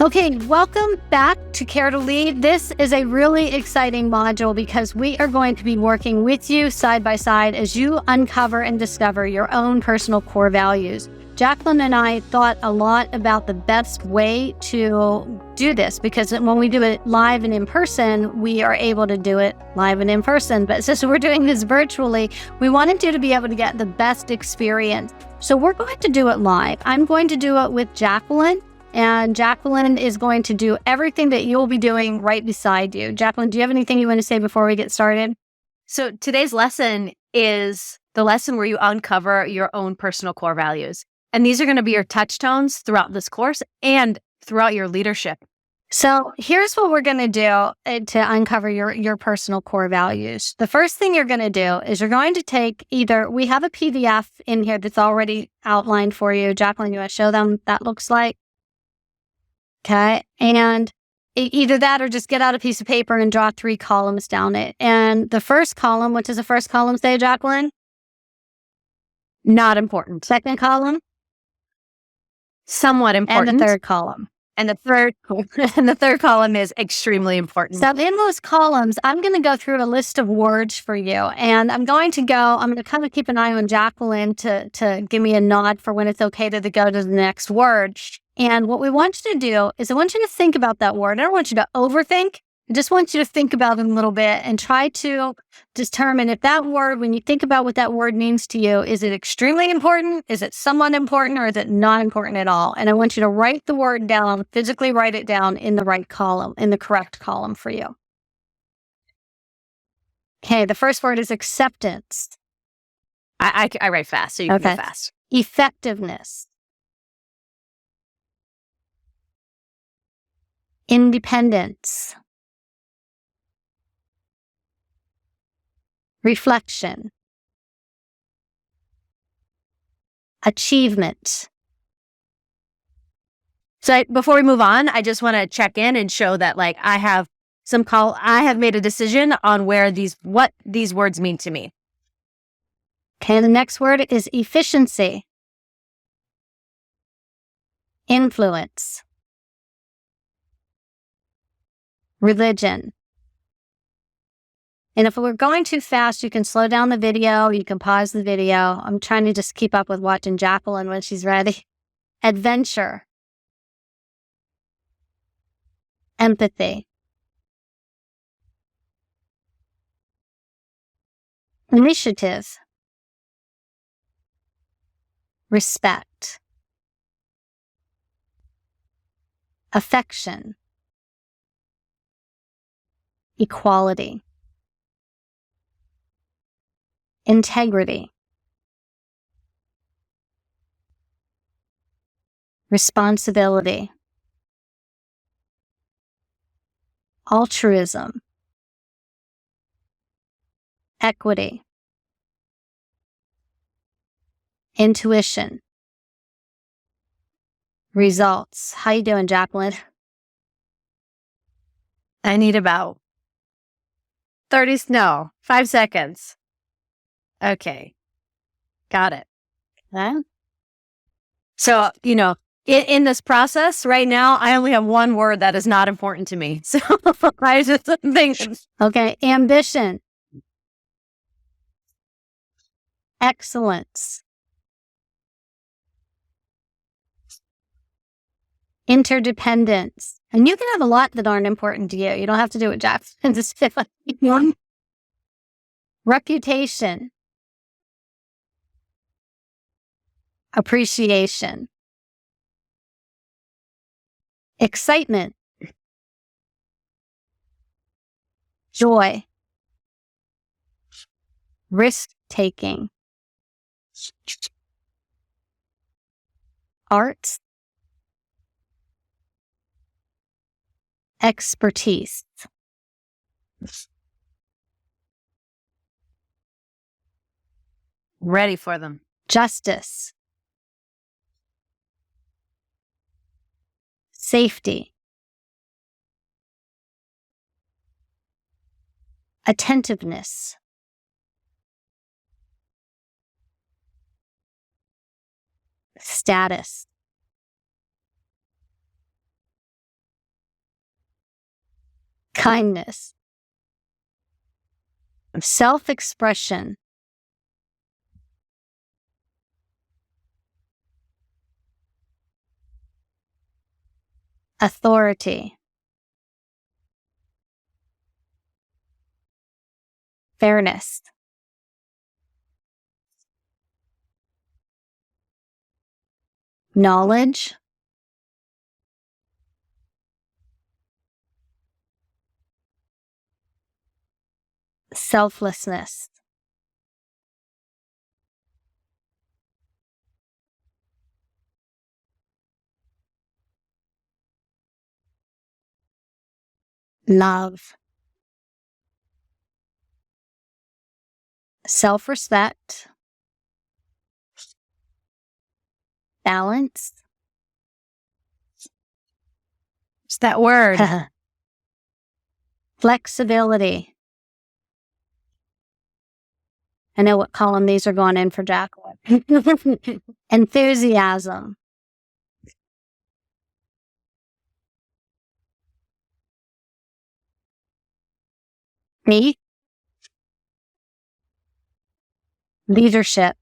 Okay, welcome back to CAREtoLead. This is a really exciting module because we are going to be working with you side by side as you uncover and discover your own personal core values. Jacqueline and I thought a lot about the best way to do this because when we do it live and in person, we are able to do it live and in person. But since we're doing this virtually, we wanted you to be able to get the best experience. So we're going to do it live. I'm going to do it with Jacqueline. And Jacqueline is going to do everything that you'll be doing right beside you. Jacqueline, do you have anything you want to say before we get started? So today's lesson is the lesson where you uncover your own personal core values. And these are going to be your touchstones throughout this course and throughout your leadership. So here's what we're going to do to uncover your personal core values. The first thing you're going to do is you're going to take we have a PDF in here that's already outlined for you. Jacqueline, you want to show them what that looks like? Okay. And either that or just get out a piece of paper and draw 3 columns down it. And the first column, what does the first column say, Jacqueline? Not important. Second column? Somewhat important. And the third column. And the third column is extremely important. So in those columns, I'm going to go through a list of words for you. And I'm going to kind of keep an eye on Jacqueline to give me a nod for when it's okay to go to the next word. And what we want you to do is I want you to think about that word. I don't want you to overthink. I just want you to think about it a little bit and try to determine if that word, when you think about what that word means to you, is it extremely important? Is it somewhat important? Or is it not important at all? And I want you to write the word down, physically write it down in the right column, in the correct column for you. Okay, the first word is acceptance. I write fast, so you can go fast. Effectiveness. Independence. Reflection. Achievement. So before we move on, I just want to check in and show that I have made a decision on what these words mean to me. Okay, the next word is efficiency. Influence. Religion. And if we're going too fast, you can slow down the video, you can pause the video. I'm trying to just keep up with watching Jacqueline when she's ready. Adventure. Empathy. Initiative. Respect. Affection. Equality. Integrity. Responsibility. Altruism. Equity. Intuition. Results. How you doing, Jacqueline? I need about 5 seconds. Okay. Got it. Okay. So, in this process right now, I only have one word that is not important to me. So I just think. Okay. Ambition. Excellence. Interdependence. And you can have a lot that aren't important to you. You don't have to do it, Jackson. Just one. Reputation. Appreciation. Excitement. Joy. Risk-taking. Art. Expertise. Ready for them. Justice. Safety. Attentiveness. Status. kindness, self-expression, authority, fairness, knowledge, selflessness, love, self-respect, balance, It's that word. flexibility. I know what column these are going in for Jacqueline. Enthusiasm, faith, leadership,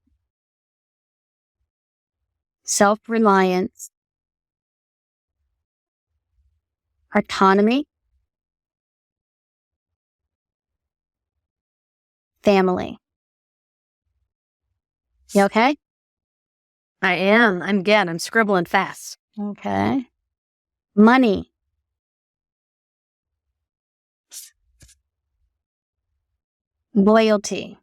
self-reliance, autonomy, family. You okay? I am. I'm scribbling fast. Okay. Money, loyalty,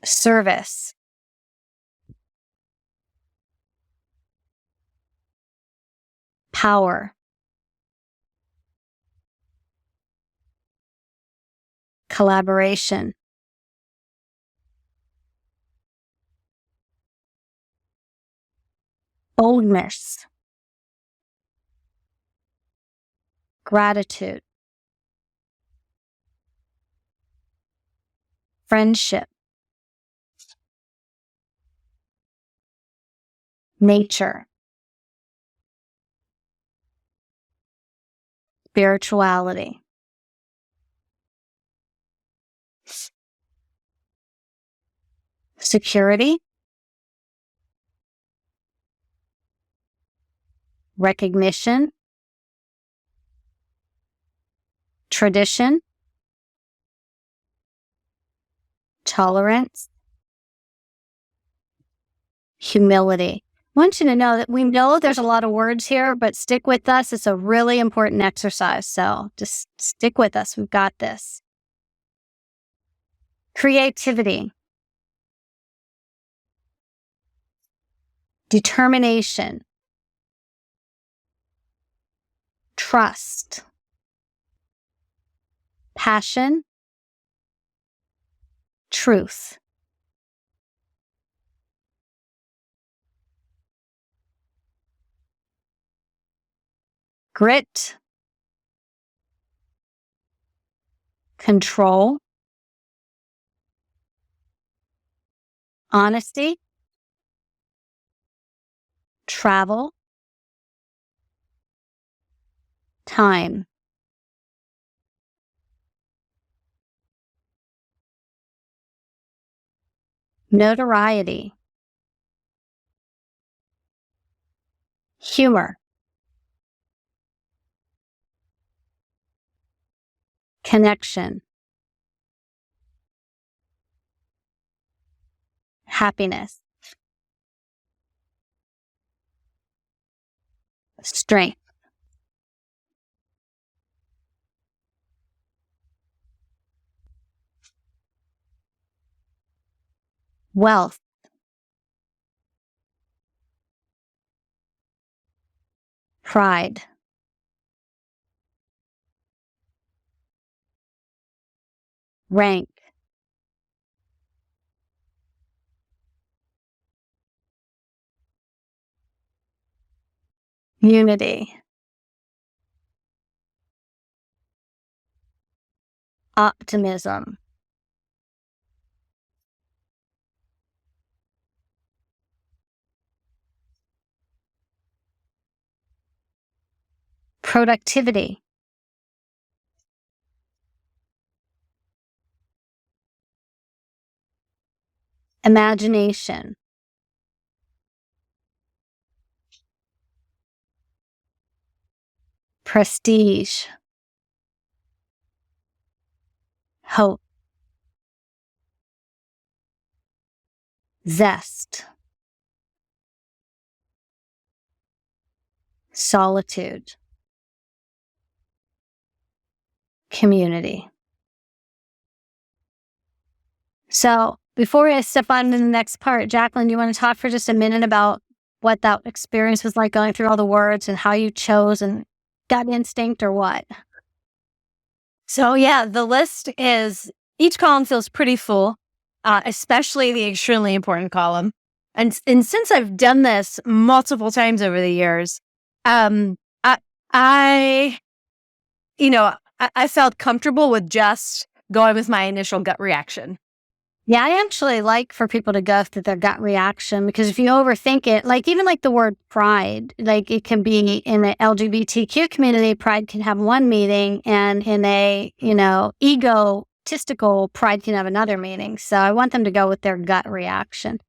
service, power, collaboration, boldness, gratitude, friendship, nature, spirituality, security, recognition, tradition, tolerance, humility. I want you to know that we know there's a lot of words here, but stick with us. It's a really important exercise. So just stick with us. We've got this. Creativity, determination, trust, passion, truth, grit, control, honesty, travel, time, notoriety, humor, connection, happiness, strength, wealth, pride, rank, unity, optimism, productivity, imagination, prestige, hope, zest, solitude, community. So before I step on to the next part, Jacqueline, you want to talk for just a minute about what that experience was like going through all the words and how you chose and gut instinct or what? So yeah, the list is, each column feels pretty full, especially the extremely important column. And since I've done this multiple times over the years, I, I I felt comfortable with just going with my initial gut reaction. Yeah, I actually like for people to go through their gut reaction, because if you overthink it, like even like the word pride, like it can be in the LGBTQ community, pride can have one meaning, and in a, egotistical, pride can have another meaning. So I want them to go with their gut reaction.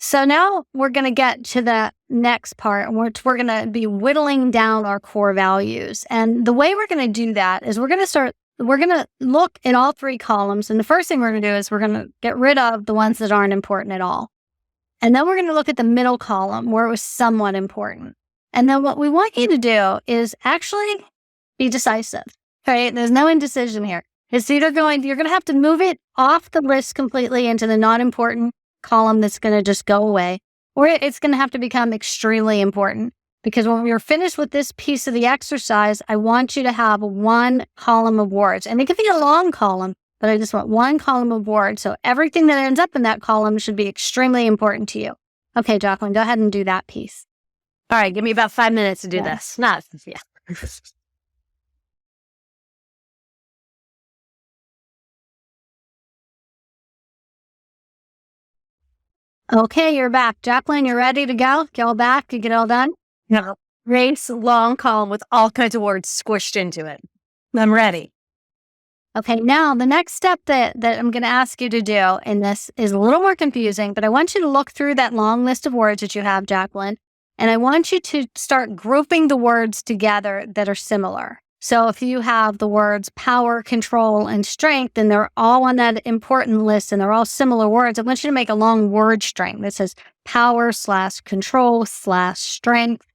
So now we're going to get to the next part, and we're going to be whittling down our core values. And the way we're going to do that is we're going to look at all three columns. And the first thing we're going to do is we're going to get rid of the ones that aren't important at all. And then we're going to look at the middle column where it was somewhat important. And then what we want you to do is actually be decisive. Okay. There's no indecision here. It's either you're going to have to move it off the list completely into the not important column that's going to just go away, or it's going to have to become extremely important. Because when we're finished with this piece of the exercise, I want you to have one column of words. And it could be a long column, but I just want one column of words. So everything that ends up in that column should be extremely important to you. Okay, Jacqueline, go ahead and do that piece. All right, give me about 5 minutes to do this. Yeah. Okay, you're back. Jacqueline, you're ready to go? Go back, you get it all done? No. Race, long column with all kinds of words squished into it. I'm ready. Okay, now the next step that I'm going to ask you to do, and this is a little more confusing, but I want you to look through that long list of words that you have, Jacqueline, and I want you to start grouping the words together that are similar. So if you have the words power, control, and strength, and they're all on that important list and they're all similar words, I want you to make a long word string that says power/control/strength.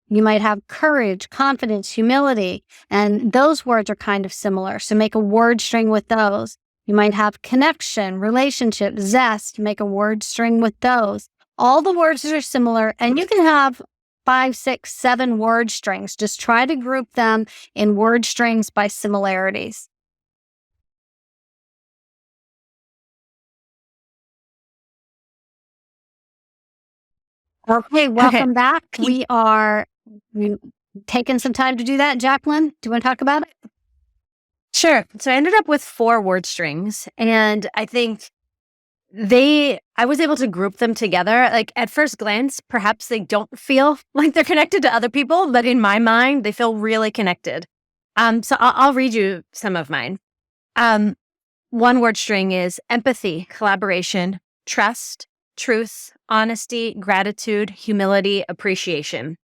You might have courage, confidence, humility, and those words are kind of similar. So make a word string with those. You might have connection, relationship, zest, make a word string with those. All the words are similar, and you can have 5, 6, 7 word strings. Just try to group them in word strings by similarities. Okay, welcome back. We are taking some time to do that. Jacqueline, do you want to talk about it? Sure. So I ended up with 4 word strings, and I think I was able to group them together. Like at first glance, perhaps they don't feel like they're connected to other people, but in my mind, they feel really connected. So I'll read you some of mine. One word string is empathy, collaboration, trust, truth, honesty, gratitude, humility, appreciation.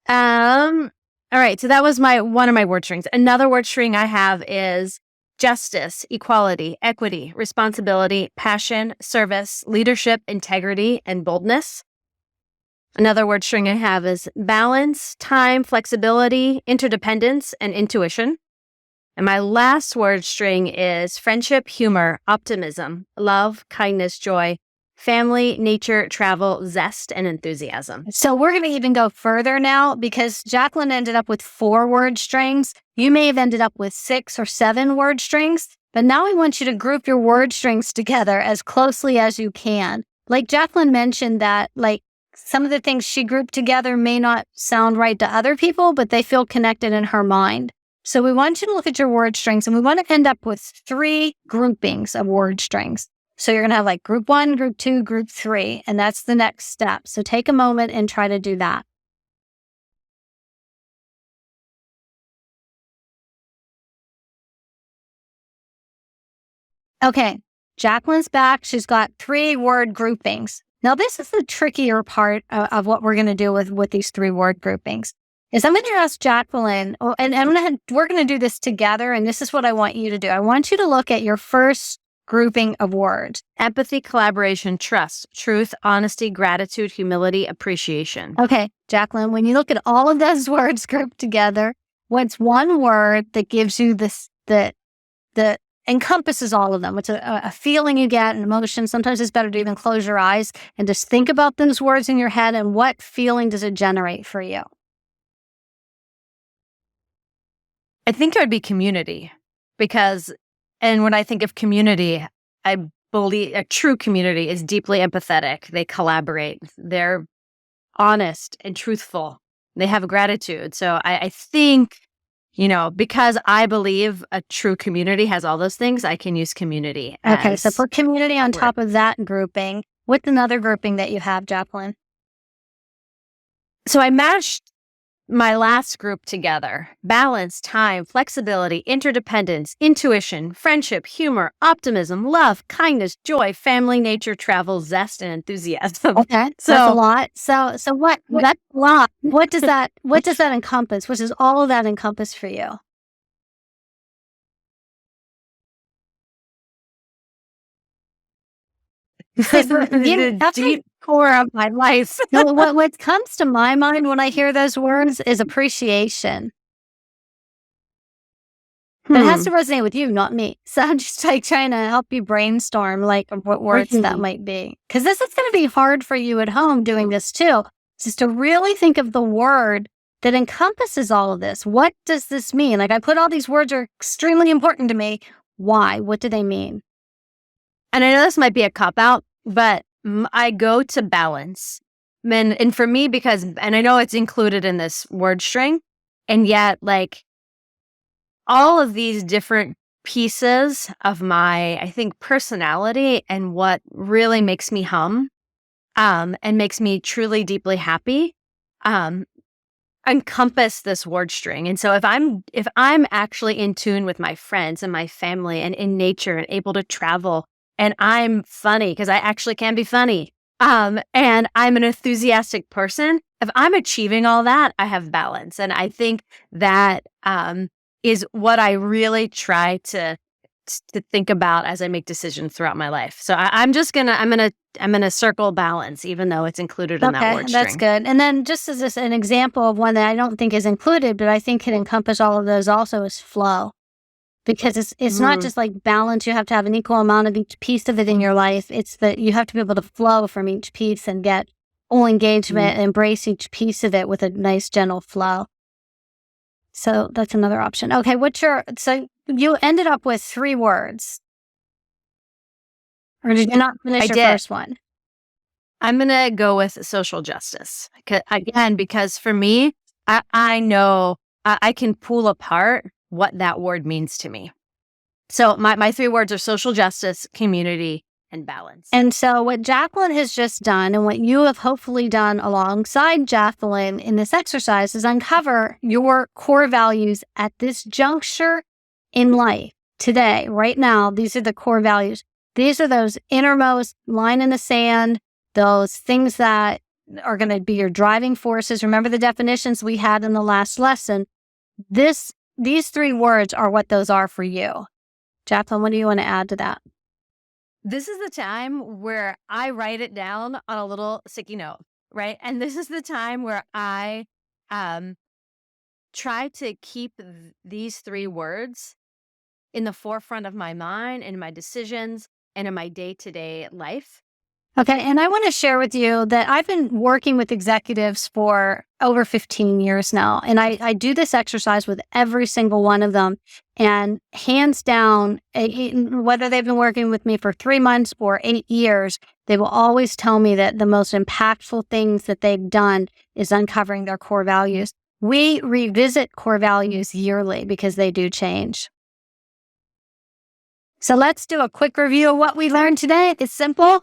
All right. So that was one of my word strings. Another word string I have is justice, equality, equity, responsibility, passion, service, leadership, integrity, and boldness. Another word string I have is balance, time, flexibility, interdependence, and intuition. And my last word string is friendship, humor, optimism, love, kindness, joy, family, nature, travel, zest, and enthusiasm. So we're going to even go further now, because Jacqueline ended up with 4 word strings. You may have ended up with 6 or 7 word strings, but now I want you to group your word strings together as closely as you can. Like Jacqueline mentioned that, like, some of the things she grouped together may not sound right to other people, but they feel connected in her mind. So we want you to look at your word strings, and we want to end up with 3 groupings of word strings. So you're going to have like group 1, group 2, group 3, and that's the next step. So take a moment and try to do that. Okay, Jacqueline's back. She's got 3-word groupings. Now, this is the trickier part of what we're going to do with these 3-word groupings. Is I'm going to ask Jacqueline, and we're going to do this together, and this is what I want you to do. I want you to look at your first grouping of words. Empathy, collaboration, trust, truth, honesty, gratitude, humility, appreciation. Okay, Jacqueline, when you look at all of those words grouped together, what's one word that gives you this, that encompasses all of them? It's a feeling you get, an emotion. Sometimes it's better to even close your eyes and just think about those words in your head, and what feeling does it generate for you? I think it would be community, because, and when I think of community, I believe a true community is deeply empathetic. They collaborate. They're honest and truthful. They have gratitude. So I think, because I believe a true community has all those things, I can use community. Okay, so put community on top of that grouping. What's another grouping that you have, Jacqueline? So I matched my last group together: balance, time, flexibility, interdependence, intuition, friendship, humor, optimism, love, kindness, joy, family, nature, travel, zest, and enthusiasm. Okay, so that's a lot. So what? That's a lot. What does that encompass? What does all of that encompass for you? That's the core of my life. No, what comes to my mind when I hear those words is appreciation. But it has to resonate with you, not me. So I'm just trying to help you brainstorm what words that might be. Because this is going to be hard for you at home doing this too. Just to really think of the word that encompasses all of this. What does this mean? I put all these words are extremely important to me. Why? What do they mean? And I know this might be a cop-out, but I go to balance. And for me, and I know it's included in this word string, and yet all of these different pieces of my, I think, personality and what really makes me hum, and makes me truly deeply happy, encompass this word string. And so if I'm actually in tune with my friends and my family and in nature and able to travel, and I'm funny, because I actually can be funny, and I'm an enthusiastic person, if I'm achieving all that, I have balance. And I think that is what I really try to think about as I make decisions throughout my life. So I'm gonna circle balance, even though it's included in that word string. That's good. And then just as an example of one that I don't think is included, but I think can encompass all of those also, is flow. Because it's not just balance. You have to have an equal amount of each piece of it in your life. It's that you have to be able to flow from each piece and get full engagement and embrace each piece of it with a nice, gentle flow. So that's another option. Okay, so you ended up with 3 words. Or did you not finish your first one? I'm going to go with social justice. Again, because for me, I know I can pull apart what that word means to me. So my 3 words are social justice, community, and balance. And so what Jacqueline has just done, and what you have hopefully done alongside Jacqueline in this exercise, is uncover your core values at this juncture in life. Today, right now, these are the core values. These are those innermost line in the sand, those things that are going to be your driving forces. Remember the definitions we had in the last lesson. These 3 words are what those are for you. Jacqueline, what do you want to add to that? This is the time where I write it down on a little sticky note, right? And this is the time where I try to keep these 3 words in the forefront of my mind, in my decisions, and in my day-to-day life. Okay, and I want to share with you that I've been working with executives for over 15 years now, and I do this exercise with every single one of them. And hands down, whether they've been working with me for 3 months or 8 years, they will always tell me that the most impactful things that they've done is uncovering their core values. We revisit core values yearly because they do change. So let's do a quick review of what we learned today. It's simple.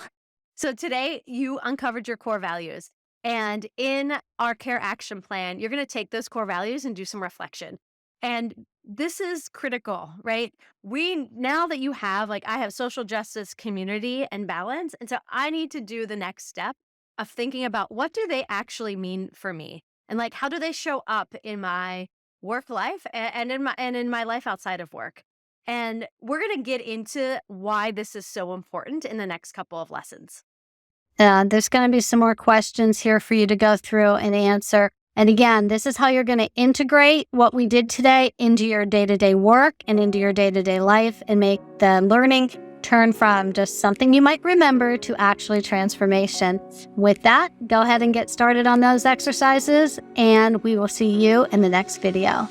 So today you uncovered your core values, and in our CARE action plan, you're going to take those core values and do some reflection. And this is critical, right? Now that you have, like, I have social justice, community, and balance. And so I need to do the next step of thinking about what do they actually mean for me? And like, how do they show up in my work life and in my life outside of work? And we're going to get into why this is so important in the next couple of lessons. There's going to be some more questions here for you to go through and answer. And again, this is how you're going to integrate what we did today into your day-to-day work and into your day-to-day life and make the learning turn from just something you might remember to actually transformation. With that, go ahead and get started on those exercises, and we will see you in the next video.